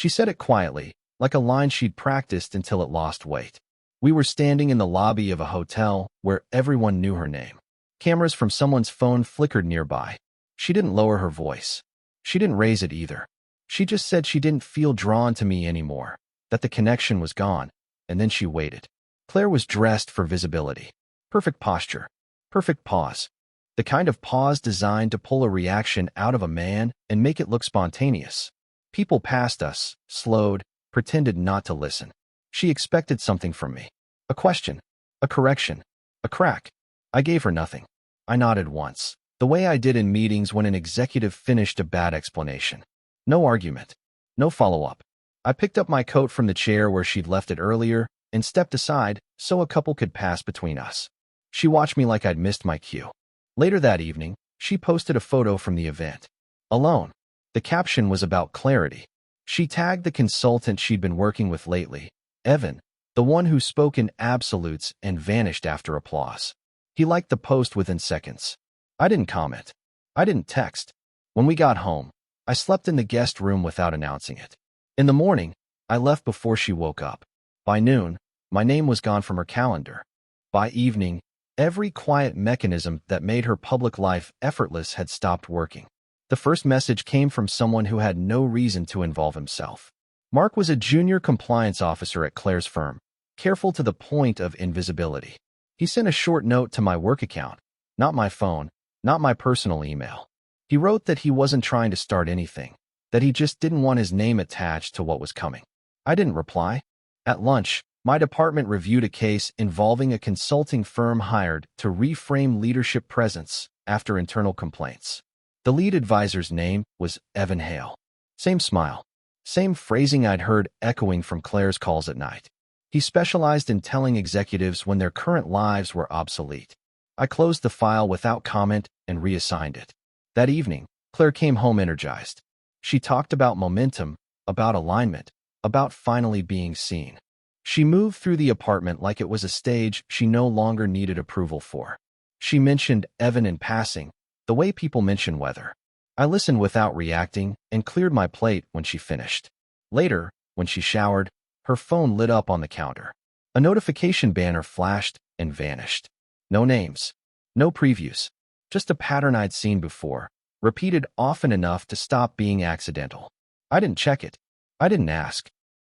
She said it quietly, like a line she'd practiced until it lost weight. We were standing in the lobby of a hotel where everyone knew her name. Cameras from someone's phone flickered nearby. She didn't lower her voice. She didn't raise it either. She just said she didn't feel drawn to me anymore, that the connection was gone, and then she waited. Claire was dressed for visibility. Perfect posture. Perfect pause. The kind of pause designed to pull a reaction out of a man and make it look spontaneous. People passed us, slowed, pretended not to listen. She expected something from me. A question. A correction. A crack. I gave her nothing. I nodded once, the way I did in meetings when an executive finished a bad explanation. No argument. No follow-up. I picked up my coat from the chair where she'd left it earlier and stepped aside so a couple could pass between us. She watched me like I'd missed my cue. Later that evening, she posted a photo from the event. Alone. The caption was about clarity. She tagged the consultant she'd been working with lately, Evan, the one who spoke in absolutes and vanished after applause. He liked the post within seconds. I didn't comment. I didn't text. When we got home, I slept in the guest room without announcing it. In the morning, I left before she woke up. By noon, my name was gone from her calendar. By evening, every quiet mechanism that made her public life effortless had stopped working. The first message came from someone who had no reason to involve himself. Mark was a junior compliance officer at Claire's firm, careful to the point of invisibility. He sent a short note to my work account, not my phone, not my personal email. He wrote that he wasn't trying to start anything, that he just didn't want his name attached to what was coming. I didn't reply. At lunch, my department reviewed a case involving a consulting firm hired to reframe leadership presence after internal complaints. The lead advisor's name was Evan Hale. Same smile. Same phrasing I'd heard echoing from Claire's calls at night. He specialized in telling executives when their current lives were obsolete. I closed the file without comment and reassigned it. That evening, Claire came home energized. She talked about momentum, about alignment, about finally being seen. She moved through the apartment like it was a stage she no longer needed approval for. She mentioned Evan in passing, the way people mention weather. I listened without reacting and cleared my plate when she finished. Later, when she showered, her phone lit up on the counter. A notification banner flashed and vanished. No names. No previews. Just a pattern I'd seen before, repeated often enough to stop being accidental. I didn't check it. I didn't ask.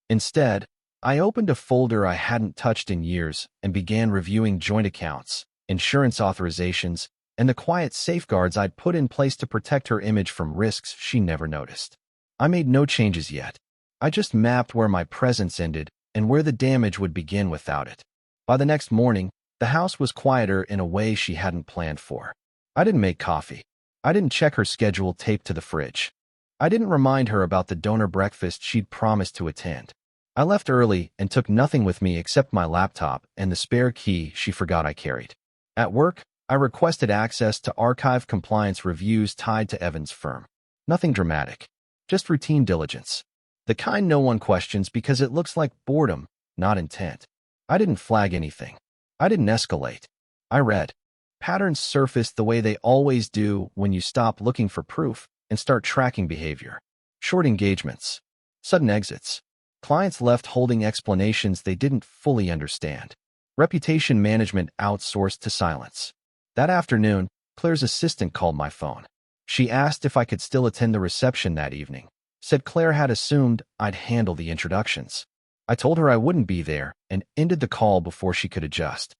Instead, I opened a folder I hadn't touched in years and began reviewing joint accounts, insurance authorizations, and the quiet safeguards I'd put in place to protect her image from risks she never noticed. I made no changes yet. I just mapped where my presence ended and where the damage would begin without it. By the next morning, the house was quieter in a way she hadn't planned for. I didn't make coffee. I didn't check her schedule taped to the fridge. I didn't remind her about the donor breakfast she'd promised to attend. I left early and took nothing with me except my laptop and the spare key she forgot I carried. At work, I requested access to archive compliance reviews tied to Evan's firm. Nothing dramatic. Just routine diligence. The kind no one questions because it looks like boredom, not intent. I didn't flag anything. I didn't escalate. I read. Patterns surfaced the way they always do when you stop looking for proof and start tracking behavior. Short engagements. Sudden exits. Clients left holding explanations they didn't fully understand. Reputation management outsourced to silence. That afternoon, Claire's assistant called my phone. She asked if I could still attend the reception that evening. Said Claire had assumed I'd handle the introductions. I told her I wouldn't be there and ended the call before she could adjust.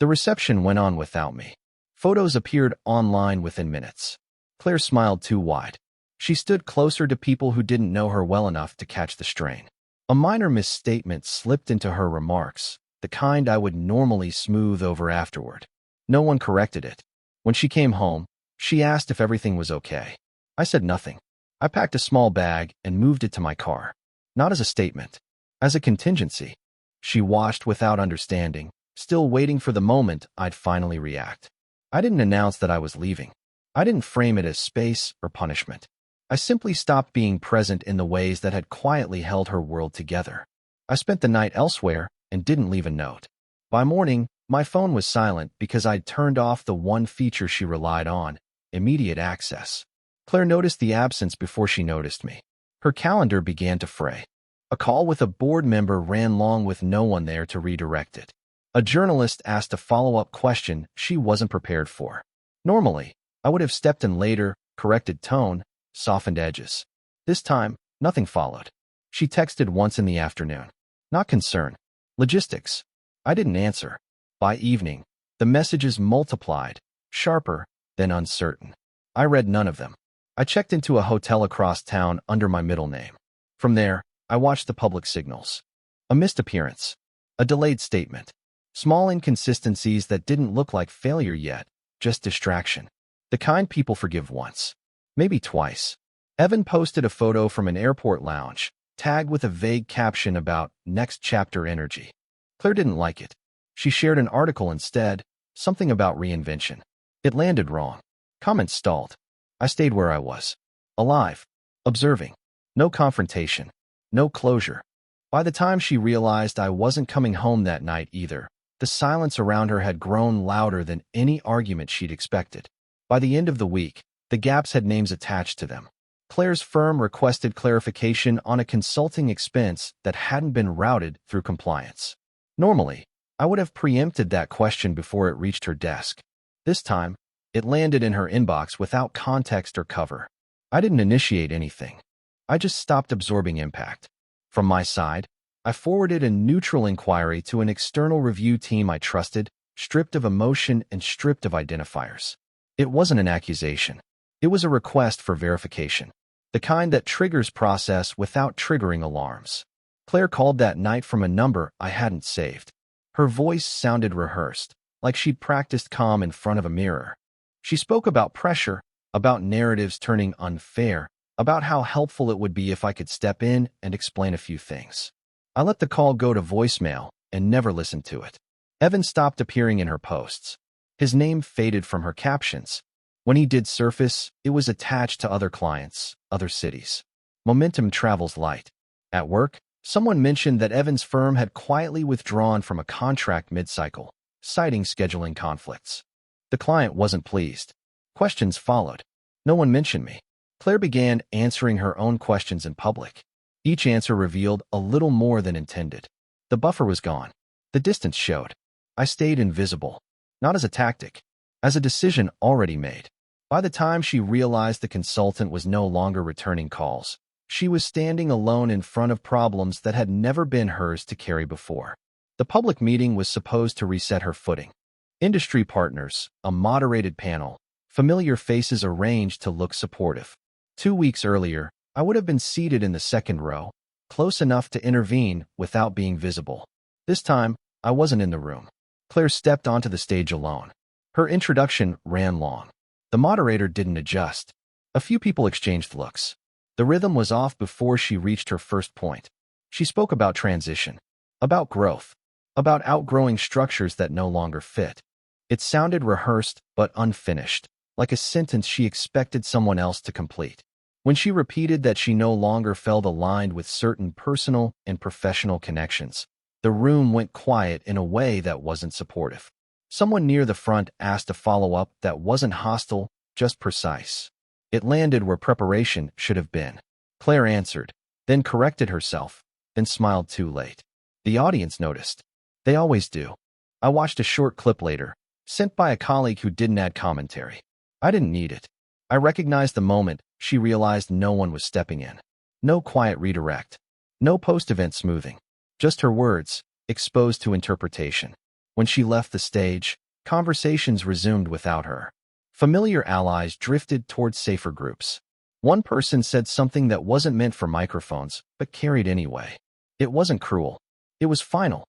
The reception went on without me. Photos appeared online within minutes. Claire smiled too wide. She stood closer to people who didn't know her well enough to catch the strain. A minor misstatement slipped into her remarks, the kind I would normally smooth over afterward. No one corrected it. When she came home, she asked if everything was okay. I said nothing. I packed a small bag and moved it to my car. Not as a statement. As a contingency. She watched without understanding, still waiting for the moment I'd finally react. I didn't announce that I was leaving. I didn't frame it as space or punishment. I simply stopped being present in the ways that had quietly held her world together. I spent the night elsewhere and didn't leave a note. By morning, my phone was silent because I'd turned off the one feature she relied on, immediate access. Claire noticed the absence before she noticed me. Her calendar began to fray. A call with a board member ran long with no one there to redirect it. A journalist asked a follow-up question she wasn't prepared for. Normally, I would have stepped in later, corrected tone, softened edges. This time, nothing followed. She texted once in the afternoon. Not concern. Logistics. I didn't answer. By evening, the messages multiplied, sharper, then uncertain. I read none of them. I checked into a hotel across town under my middle name. From there, I watched the public signals. A missed appearance. A delayed statement. Small inconsistencies that didn't look like failure yet, just distraction. The kind people forgive once. Maybe twice. Evan posted a photo from an airport lounge, tagged with a vague caption about next chapter energy. Claire didn't like it. She shared an article instead, something about reinvention. It landed wrong. Comments stalled. I stayed where I was. Alive. Observing. No confrontation. No closure. By the time she realized I wasn't coming home that night either, the silence around her had grown louder than any argument she'd expected. By the end of the week, the gaps had names attached to them. Claire's firm requested clarification on a consulting expense that hadn't been routed through compliance. Normally, I would have preempted that question before it reached her desk. This time, it landed in her inbox without context or cover. I didn't initiate anything. I just stopped absorbing impact. From my side, I forwarded a neutral inquiry to an external review team I trusted, stripped of emotion and stripped of identifiers. It wasn't an accusation. It was a request for verification. The kind that triggers process without triggering alarms. Claire called that night from a number I hadn't saved. Her voice sounded rehearsed, like she'd practiced calm in front of a mirror. She spoke about pressure, about narratives turning unfair, about how helpful it would be if I could step in and explain a few things. I let the call go to voicemail and never listened to it. Evan stopped appearing in her posts. His name faded from her captions. When he did surface, it was attached to other clients, other cities. Momentum travels light. At work, someone mentioned that Evan's firm had quietly withdrawn from a contract mid-cycle, citing scheduling conflicts. The client wasn't pleased. Questions followed. No one mentioned me. Claire began answering her own questions in public. Each answer revealed a little more than intended. The buffer was gone. The distance showed. I stayed invisible. Not as a tactic, as a decision already made. By the time she realized the consultant was no longer returning calls, she was standing alone in front of problems that had never been hers to carry before. The public meeting was supposed to reset her footing. Industry partners, a moderated panel, familiar faces arranged to look supportive. 2 weeks earlier, I would have been seated in the second row, close enough to intervene without being visible. This time, I wasn't in the room. Claire stepped onto the stage alone. Her introduction ran long. The moderator didn't adjust. A few people exchanged looks. The rhythm was off before she reached her first point. She spoke about transition, about growth, about outgrowing structures that no longer fit. It sounded rehearsed but unfinished, like a sentence she expected someone else to complete. When she repeated that she no longer felt aligned with certain personal and professional connections, the room went quiet in a way that wasn't supportive. Someone near the front asked a follow-up that wasn't hostile, just precise. It landed where preparation should have been. Claire answered, then corrected herself, then smiled too late. The audience noticed. They always do. I watched a short clip later, sent by a colleague who didn't add commentary. I didn't need it. I recognized the moment she realized no one was stepping in. No quiet redirect. No post-event smoothing. Just her words, exposed to interpretation. When she left the stage, conversations resumed without her. Familiar allies drifted towards safer groups. One person said something that wasn't meant for microphones, but carried anyway. It wasn't cruel. It was final.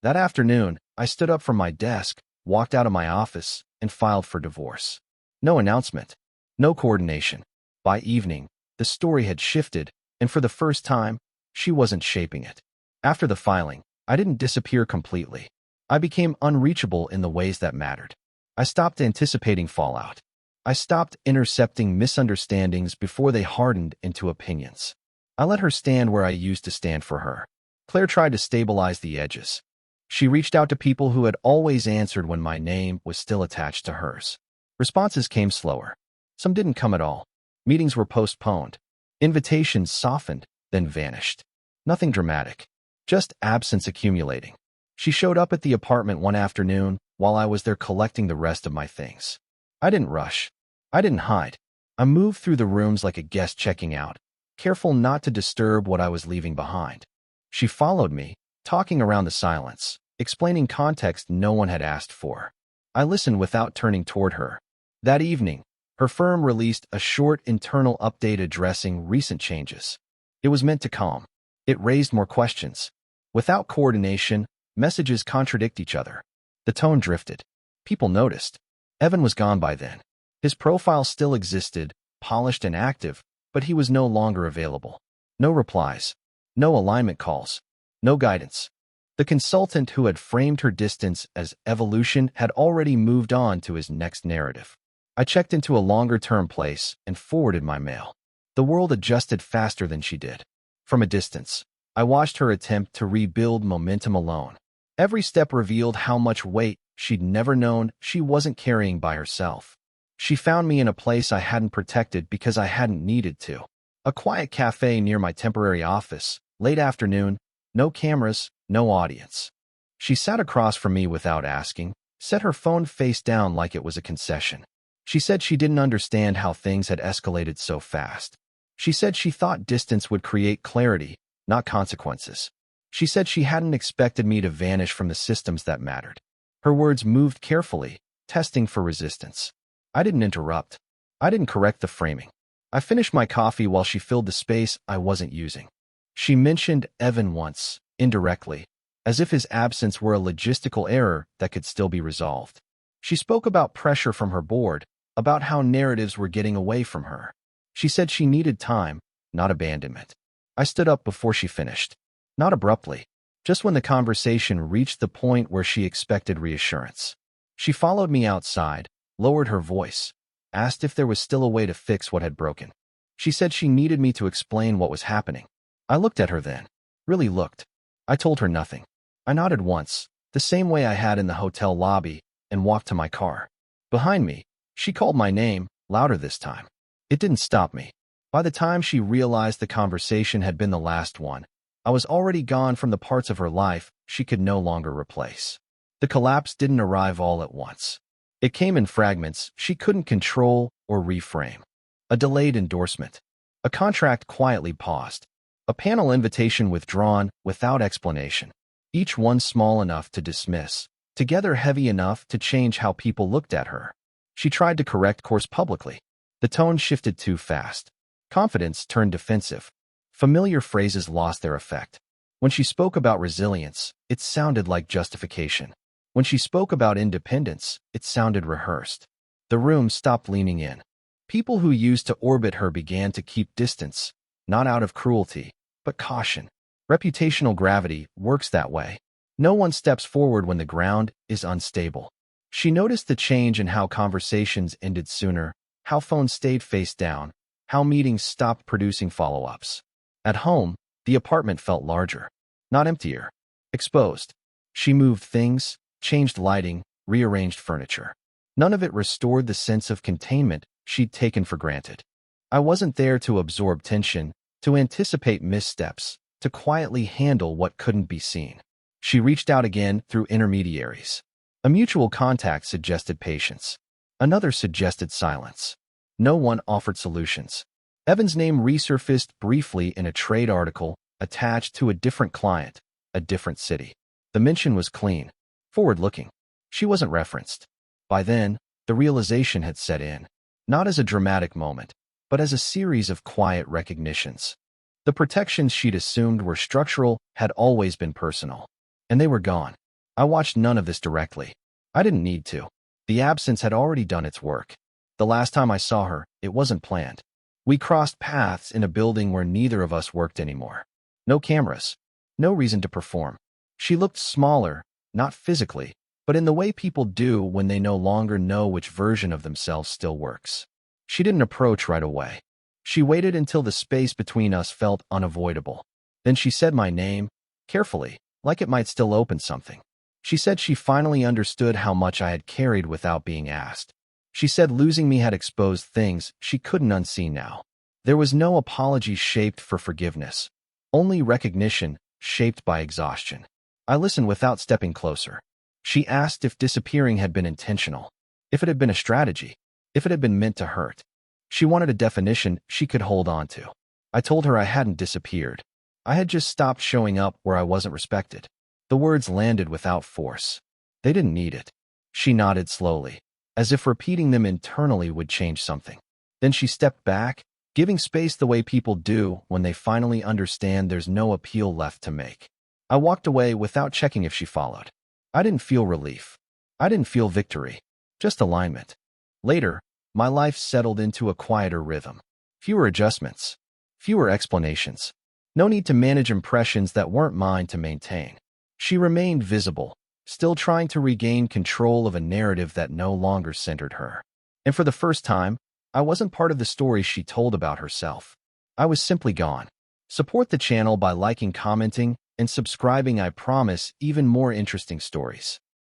That afternoon, I stood up from my desk, walked out of my office, and filed for divorce. No announcement. No coordination. By evening, the story had shifted, and for the first time, she wasn't shaping it. After the filing, I didn't disappear completely. I became unreachable in the ways that mattered. I stopped anticipating fallout. I stopped intercepting misunderstandings before they hardened into opinions. I let her stand where I used to stand for her. Claire tried to stabilize the edges. She reached out to people who had always answered when my name was still attached to hers. Responses came slower. Some didn't come at all. Meetings were postponed. Invitations softened, then vanished. Nothing dramatic. Just absence accumulating. She showed up at the apartment one afternoon while I was there collecting the rest of my things. I didn't rush. I didn't hide. I moved through the rooms like a guest checking out, careful not to disturb what I was leaving behind. She followed me, talking around the silence, explaining context no one had asked for. I listened without turning toward her. That evening, her firm released a short internal update addressing recent changes. It was meant to calm. It raised more questions. Without coordination, messages contradict each other. The tone drifted. People noticed. Evan was gone by then. His profile still existed, polished and active, but he was no longer available. No replies. No alignment calls. No guidance. The consultant who had framed her distance as evolution had already moved on to his next narrative. I checked into a longer-term place and forwarded my mail. The world adjusted faster than she did. From a distance, I watched her attempt to rebuild momentum alone. Every step revealed how much weight she'd never known she wasn't carrying by herself. She found me in a place I hadn't protected because I hadn't needed to. A quiet cafe near my temporary office, late afternoon, no cameras, no audience. She sat across from me without asking, set her phone face down like it was a concession. She said she didn't understand how things had escalated so fast. She said she thought distance would create clarity, not consequences. She said she hadn't expected me to vanish from the systems that mattered. Her words moved carefully, testing for resistance. I didn't interrupt. I didn't correct the framing. I finished my coffee while she filled the space I wasn't using. She mentioned Evan once, indirectly, as if his absence were a logistical error that could still be resolved. She spoke about pressure from her board, about how narratives were getting away from her. She said she needed time, not abandonment. I stood up before she finished. Not abruptly, just when the conversation reached the point where she expected reassurance. She followed me outside, lowered her voice, asked if there was still a way to fix what had broken. She said she needed me to explain what was happening. I looked at her then. Really looked. I told her nothing. I nodded once, the same way I had in the hotel lobby, and walked to my car. Behind me, she called my name, louder this time. It didn't stop me. By the time she realized the conversation had been the last one, I was already gone from the parts of her life she could no longer replace. The collapse didn't arrive all at once. It came in fragments she couldn't control or reframe. A delayed endorsement. A contract quietly paused. A panel invitation withdrawn without explanation. Each one small enough to dismiss, together heavy enough to change how people looked at her. She tried to correct course publicly. The tone shifted too fast. Confidence turned defensive. Familiar phrases lost their effect. When she spoke about resilience, it sounded like justification. When she spoke about independence, it sounded rehearsed. The room stopped leaning in. People who used to orbit her began to keep distance, not out of cruelty, but caution. Reputational gravity works that way. No one steps forward when the ground is unstable. She noticed the change in how conversations ended sooner, how phones stayed face down, how meetings stopped producing follow-ups. At home, the apartment felt larger, not emptier, exposed. She moved things, changed lighting, rearranged furniture. None of it restored the sense of containment she'd taken for granted. I wasn't there to absorb tension, to anticipate missteps, to quietly handle what couldn't be seen. She reached out again through intermediaries. A mutual contact suggested patience. Another suggested silence. No one offered solutions. Evan's name resurfaced briefly in a trade article attached to a different client, a different city. The mention was clean, forward-looking. She wasn't referenced. By then, the realization had set in, not as a dramatic moment, but as a series of quiet recognitions. The protections she'd assumed were structural had always been personal, and they were gone. I watched none of this directly. I didn't need to. The absence had already done its work. The last time I saw her, it wasn't planned. We crossed paths in a building where neither of us worked anymore. No cameras. No reason to perform. She looked smaller, not physically, but in the way people do when they no longer know which version of themselves still works. She didn't approach right away. She waited until the space between us felt unavoidable. Then she said my name, carefully, like it might still open something. She said she finally understood how much I had carried without being asked. She said losing me had exposed things she couldn't unsee now. There was no apology shaped for forgiveness. Only recognition, shaped by exhaustion. I listened without stepping closer. She asked if disappearing had been intentional, if it had been a strategy, if it had been meant to hurt. She wanted a definition she could hold on to. I told her I hadn't disappeared. I had just stopped showing up where I wasn't respected. The words landed without force. They didn't need it. She nodded slowly, as if repeating them internally would change something. Then she stepped back, giving space the way people do when they finally understand there's no appeal left to make. I walked away without checking if she followed. I didn't feel relief. I didn't feel victory, just alignment. Later, my life settled into a quieter rhythm. Fewer adjustments, fewer explanations. No need to manage impressions that weren't mine to maintain. She remained visible, still trying to regain control of a narrative that no longer centered her. And for the first time, I wasn't part of the story she told about herself. I was simply gone. Support the channel by liking, commenting, and subscribing. I promise even more interesting stories.